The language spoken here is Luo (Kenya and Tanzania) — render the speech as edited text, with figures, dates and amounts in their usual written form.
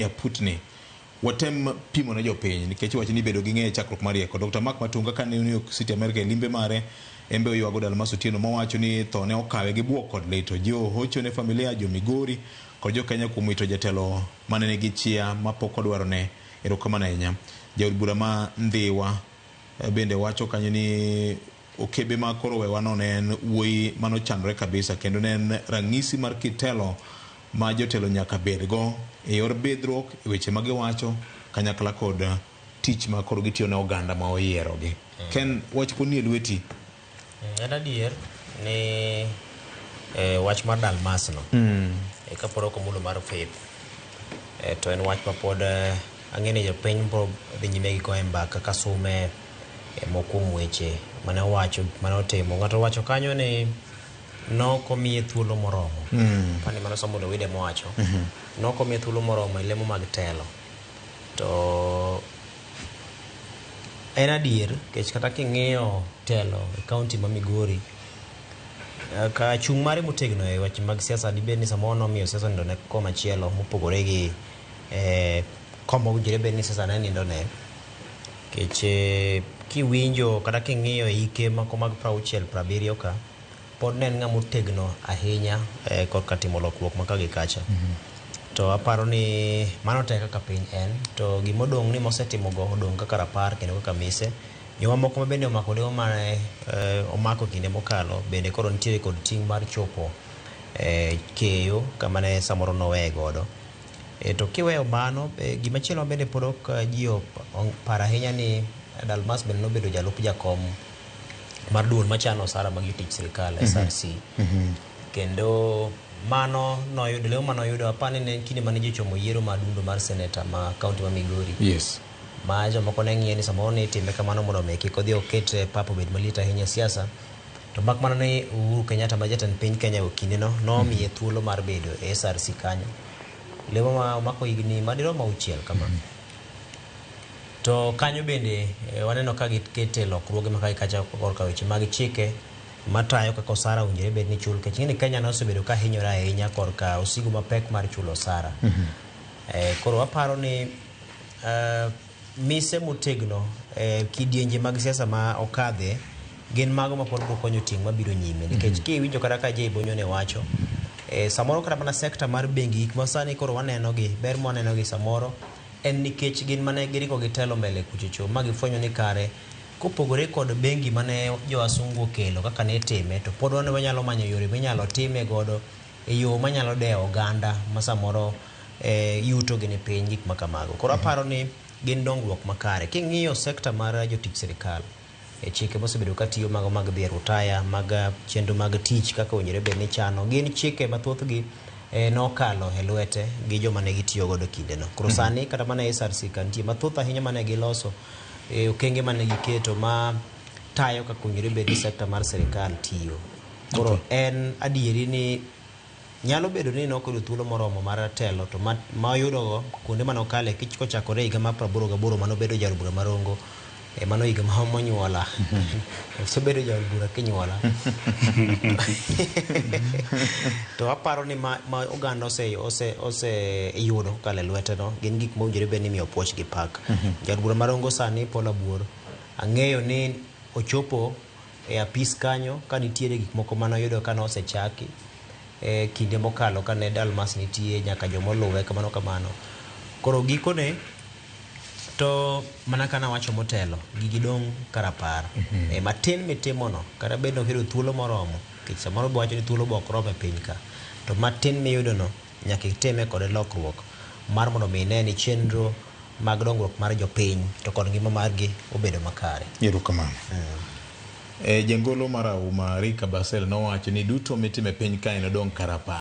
ya putni watem pimo ne jopiny nikech wacho ni bedo gi ng'eyo chakruok mar rieko. Dr. Mark Matunga kane New York City America e limbe mare embe oywago Dalmas Otieno mowacho ni tho ne okawe gi buok kod lit. Jo hocho ne familia jo Migori kod jo Kenya kuom wito jatelo mane nigi chia mapok odwaro ne erokamano ahinya. Jaod bura ma Ndhiwa bende wacho kanyo ni okebe ma koro wewano ne en wuoyi manochandore kabisa kendo ne en rang'isi mar kitelo ma jotelo nyaka bedgo e yor bidhruok e weche ma giwacho kanyakla kod tich ma koro gitiyo ne oganda ma oyierogi. Ken wach poni e lweti? En adier ni wach mar Dalmas no kaporo komulo mar faith to en wach ma pod ang'eni jopiny bro dhi nyime gi goyo mbaka ka sume mokuom weche mane owacho mane otimo. Ng'ato wacho kanyo ni nokomiye thuolo moromo pani mano somo Wide mowacho nokomiye thuolo moromo e lemo mag telo. To en adier kech kata king'iyo telo e kaunti ma Migori ka chung' mare motegno e weche mag siasa dibed ni samoro nomiyo siasa nindo ne koma chielo mopogore gi kombo ujire bed ni siasa ne nindo ne kech kiwinjo kata king'iyo ike mako mag 60-70 ka pod ne en ng'ama otegno ahinya korka timo lokruok maka gi kacha. To aparo ni mano tek kaka piny en to gimodong' ni mosetimo go odong' kaka rapar kendo kaka mise. Joma moko ma bende omako lemo mane omako kinde mokalo bende koro nitiere kod ting' mar chopo keyo kama ne samoro noweye godo. To kiweyo mano gimachielo bende pod ok ji oparo ahinya ni Dalmas bende nobedo jalup jakom mar duol machano osara mag jotich sirikal SRC. Kendo mano noyudo leo manoyudo apani ne kinde mane jochomo yiero madundo mar seneta ma kaunti ma Migori. Yes. Ma jomoko ne ng'iye ni samoro ni time kamano mondo me kik odhi oket papo bed malit ahinya siasa. To mak mana ni Uhuru Kenyatta ma jatend piny Kenya okinde no nomiye thuolo mar bedo e SRC kanyo. Lemo ma omako higni madirom 6 kama. To kanyo bende waneno ka gikete lokruoge maka kacha korka weche mag chike matayo kaka osara owinjore bed ni chul kech ni Kenya nosebedo ka hinyora ahinya korka osigo mapek mar chulo osara. Koro aparo ni mise motegno kidienje mag siasa ma okadhe gin mago ma pod konyo ting' mabiro nyime nikech kiwinjo kata ka Jay Bonyo ne wacho samoro kata mana sekta mar bengi ma sani koro waneno gi ber mo waneno gi samoro en nikech gin mane giriko gi telo mbele kuchocho ma gifwenyo ni kare kopogore kod bengi mane jo asungu okelo kaka ne time to pod wanyalo manyo yore minyalo time godo e yo manyalo dewo oganda ma samoro yuto gi ni piny gik makamago. Koro aparo ni gin dongruok makare king'iyo sekta mar jotich sirikal chike mosebedo ka tiyo mago mag dhi rutaya mag chenro mag tich kaka owinjore bed ni chano gin chike mathoth gi nokalo e lwete gi joma ne gitiyo godo kinde no. Koro sani kata mana SRC kantie mathoth ahinya mane giloso okenge mane giketo ma tayo kaka owinjore bed ni sekta mar sirikal tiyo. Koro en adieri ni nyalo bedo ni nokoyudo thuolo moromo mar telo to ma oyudo kuonde manokale kich kochakore higa mar 88 manobedo jaod bura marongo mano higa ma monyuola osebedo jaod bura kinyuola. To aparo ni ma oganda ose yudo kale lwete no gin gik ma owinjore bed ni miyo puoch gi pak. Jaod bura marongo sani Paul Abuor ang'eyo ni ochopo e apis kanyo ka nitiere gik moko manoyudo ka nosechaki kinde mokalo ka ne Dalmas nitie nyaka jomoluwe kamano. Koro gikone to mana kana wacho motelo gigidong karapar matin mitimono kata bed no kiro thuolo moromo kech samoro bo wacho ni thuolo bo ok rom e piny ka to matin miyudo no nyaka itime kod lokruok mar mondo mi ne ni chenro mag dongruok mar jopiny to kod ngima margi obedo makare. Erokamano. Jangolo mar Auma Rika Basel nowacho ni duto mitime piny ka en dong karapar.